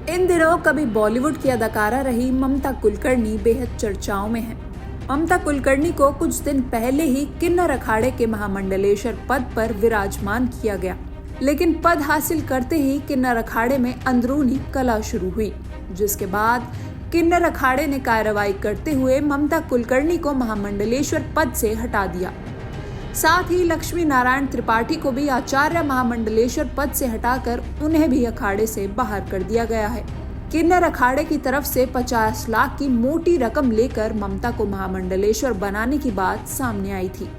इन दिनों कभी बॉलीवुड की अदाकारा रही ममता कुलकर्णी बेहद चर्चाओं में है। ममता कुलकर्णी को कुछ दिन पहले ही किन्नर अखाड़े के महामंडलेश्वर पद पर विराजमान किया गया, लेकिन पद हासिल करते ही किन्नर अखाड़े में अंदरूनी कलह शुरू हुई, जिसके बाद किन्नर अखाड़े ने कार्रवाई करते हुए ममता कुलकर्णी को महामंडलेश्वर पद से हटा दिया। साथ ही लक्ष्मी नारायण त्रिपाठी को भी आचार्य महामंडलेश्वर पद से हटाकर उन्हें भी अखाड़े से बाहर कर दिया गया है। किन्नर अखाड़े की तरफ से 50 लाख की मोटी रकम लेकर ममता को महामंडलेश्वर बनाने की बात सामने आई थी।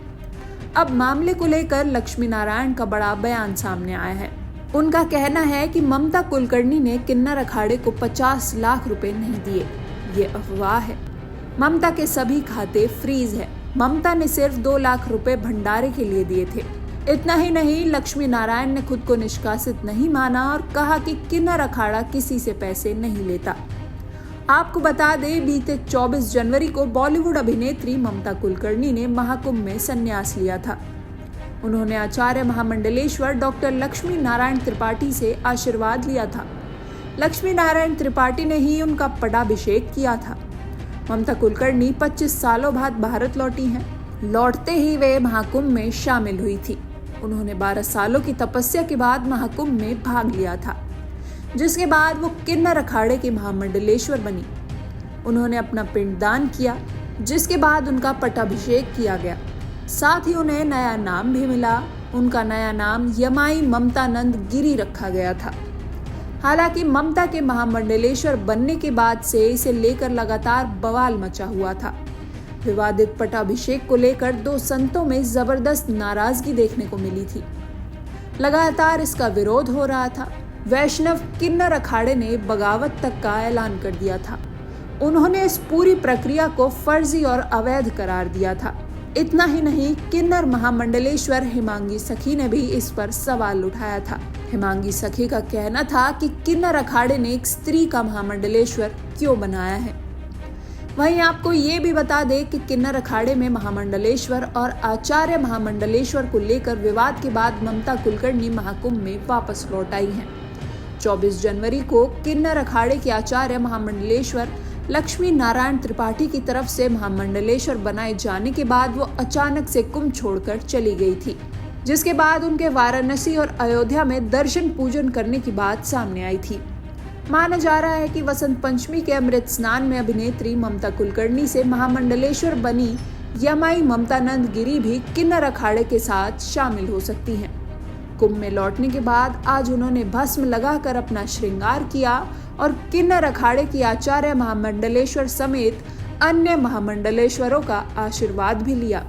अब मामले को लेकर लक्ष्मी नारायण का बड़ा बयान सामने आया है। उनका कहना है कि ममता कुलकर्णी ने किन्नर अखाड़े को 50 लाख रुपए नहीं दिए, ये अफवाह है। ममता के सभी खाते फ्रीज है। ममता ने सिर्फ 2 लाख रुपए भंडारे के लिए दिए थे। इतना ही नहीं, लक्ष्मी नारायण ने खुद को निष्कासित नहीं माना और कहा कि किन्नर अखाड़ा किसी से पैसे नहीं लेता। आपको बता दें, बीते 24 जनवरी को बॉलीवुड अभिनेत्री ममता कुलकर्णी ने महाकुंभ में संन्यास लिया था। उन्होंने आचार्य महामंडलेश्वर डॉक्टर लक्ष्मी नारायण त्रिपाठी से आशीर्वाद लिया था। लक्ष्मी नारायण त्रिपाठी ने ही उनका पटाभिषेक किया था। ममता कुलकर्णी 25 सालों बाद भारत लौटी हैं। लौटते ही वे महाकुंभ में शामिल हुई थी। उन्होंने 12 सालों की तपस्या के बाद महाकुंभ में भाग लिया था, जिसके बाद वो किन्नर अखाड़े की महामंडलेश्वर बनी। उन्होंने अपना पिंडदान किया, जिसके बाद उनका पटाभिषेक किया गया। साथ ही उन्हें नया नाम भी मिला। उनका नया नाम यमाई ममतानंद गिरी रखा गया था। हालांकि ममता के महामंडलेश्वर बनने के बाद से इसे लेकर लगातार बवाल मचा हुआ था। विवादित पटाभिषेक को लेकर 2 संतों में जबरदस्त नाराजगी देखने को मिली थी। लगातार इसका विरोध हो रहा था। वैष्णव किन्नर अखाड़े ने बगावत तक का ऐलान कर दिया था। उन्होंने इस पूरी प्रक्रिया को फर्जी और अवैध करार दिया था। इतना ही नहीं, किन्नर महामंडलेश्वर हिमांगी सखी ने भी इस पर सवाल उठाया था। हिमांगी सखी का कहना था कि किन्नर अखाड़े ने एक स्त्री का महामंडलेश्वर क्यों बनाया है। वहीं आपको ये भी बता दें कि किन्नर अखाड़े में महामंडलेश्वर और आचार्य महामंडलेश्वर को लेकर विवाद के बाद ममता कुलकर्णी महाकुंभ में वापस लौट आई हैं। 24 जनवरी को किन्नर अखाड़े के आचार्य महामंडलेश्वर लक्ष्मी नारायण त्रिपाठी की तरफ से महामंडलेश्वर बनाए जाने के बाद वो अचानक से कुंभ छोड़कर चली गई थी, जिसके बाद उनके वाराणसी और अयोध्या में दर्शन पूजन करने की बात सामने आई थी। माना जा रहा है कि वसंत पंचमी के अमृत स्नान में अभिनेत्री ममता कुलकर्णी से महामंडलेश्वर बनी यमाई ममतानंद गिरी भी किन्नर अखाड़े के साथ शामिल हो सकती हैं। कुंभ में लौटने के बाद आज उन्होंने भस्म लगाकर अपना श्रृंगार किया और किन्नर अखाड़े की आचार्य महामंडलेश्वर समेत अन्य महामंडलेश्वरों का आशीर्वाद भी लिया।